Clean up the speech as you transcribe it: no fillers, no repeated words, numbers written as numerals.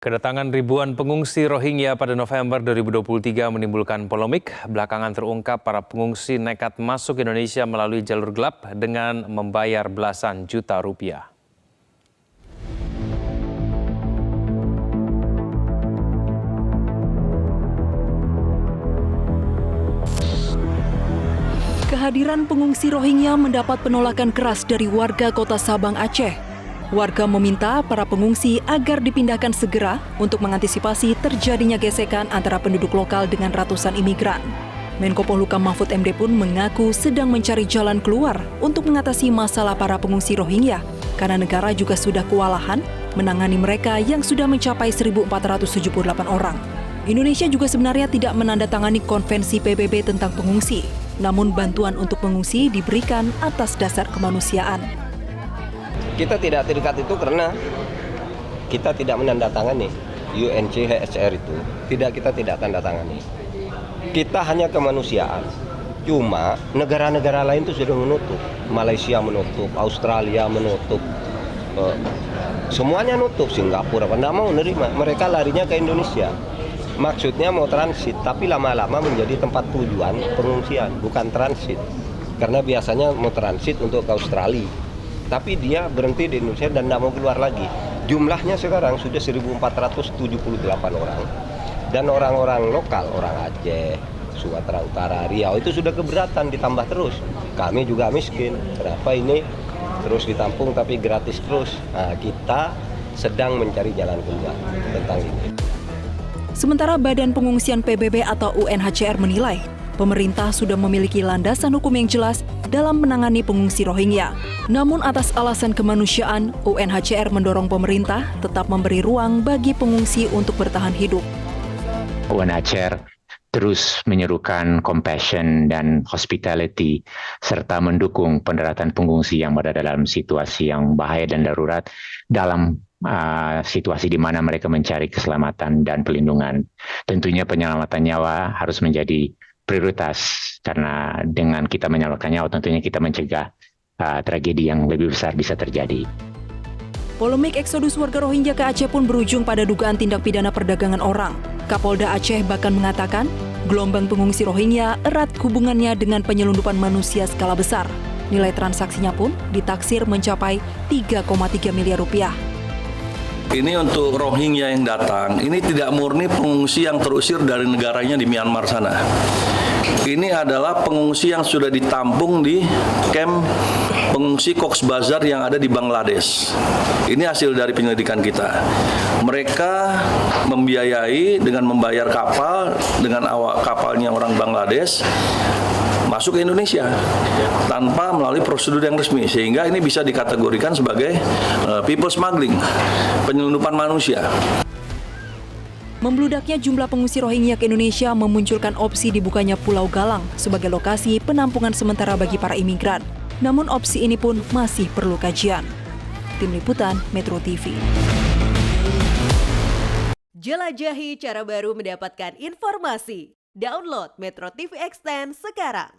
Kedatangan ribuan pengungsi Rohingya pada November 2023 menimbulkan polemik. Belakangan terungkap para pengungsi nekat masuk Indonesia melalui jalur gelap dengan membayar belasan juta rupiah. Kehadiran pengungsi Rohingya mendapat penolakan keras dari warga kota Sabang, Aceh. Warga meminta para pengungsi agar dipindahkan segera untuk mengantisipasi terjadinya gesekan antara penduduk lokal dengan ratusan imigran. Menko Polhukam Mahfud MD pun mengaku sedang mencari jalan keluar untuk mengatasi masalah para pengungsi Rohingya, karena negara juga sudah kewalahan menangani mereka yang sudah mencapai 1.478 orang. Indonesia juga sebenarnya tidak menandatangani konvensi PBB tentang pengungsi, namun bantuan untuk pengungsi diberikan atas dasar kemanusiaan. Kita tidak terikat itu karena kita tidak menandatangani UNCHR itu. Kita tidak tanda tangani. Kita hanya kemanusiaan. Cuma negara-negara lain itu sudah menutup. Malaysia menutup, Australia menutup. Semuanya nutup, Singapura tidak mau menerima. Mereka larinya ke Indonesia. Maksudnya mau transit, tapi lama-lama menjadi tempat tujuan pengungsian, bukan transit. Karena biasanya mau transit untuk ke Australia. Tapi dia berhenti di Indonesia dan tidak mau keluar lagi. Jumlahnya sekarang sudah 1.478 orang. Dan orang-orang lokal, orang Aceh, Sumatera Utara, Riau itu sudah keberatan ditambah terus. Kami juga miskin. Kenapa ini terus ditampung tapi gratis terus? Nah, kita sedang mencari jalan keluar tentang ini. Sementara Badan Pengungsian PBB atau UNHCR menilai, pemerintah sudah memiliki landasan hukum yang jelas dalam menangani pengungsi Rohingya. Namun atas alasan kemanusiaan, UNHCR mendorong pemerintah tetap memberi ruang bagi pengungsi untuk bertahan hidup. UNHCR terus menyerukan compassion dan hospitality serta mendukung pendaratan pengungsi yang berada dalam situasi yang bahaya dan darurat dalam situasi di mana mereka mencari keselamatan dan pelindungan. Tentunya penyelamatan nyawa harus menjadi prioritas karena dengan kita menyelamatkan nyawa tentunya kita mencegah tragedi yang lebih besar bisa terjadi. Polemik eksodus warga Rohingya ke Aceh pun berujung pada dugaan tindak pidana perdagangan orang. Kapolda Aceh bahkan mengatakan gelombang pengungsi Rohingya erat hubungannya dengan penyelundupan manusia skala besar. Nilai transaksinya pun ditaksir mencapai 3,3 miliar rupiah. Ini untuk Rohingya yang datang, ini tidak murni pengungsi yang terusir dari negaranya di Myanmar sana. Ini adalah pengungsi yang sudah ditampung di kamp pengungsi Cox's Bazar yang ada di Bangladesh. Ini hasil dari penyelidikan kita. Mereka membiayai dengan membayar kapal dengan awak kapalnya orang Bangladesh masuk ke Indonesia tanpa melalui prosedur yang resmi, sehingga ini bisa dikategorikan sebagai people smuggling, penyelundupan manusia. Membludaknya jumlah pengungsi Rohingya ke Indonesia memunculkan opsi dibukanya Pulau Galang sebagai lokasi penampungan sementara bagi para imigran. Namun opsi ini pun masih perlu kajian. Tim Liputan Metro TV. Jelajahi cara baru mendapatkan informasi. Download Metro TV Extend sekarang.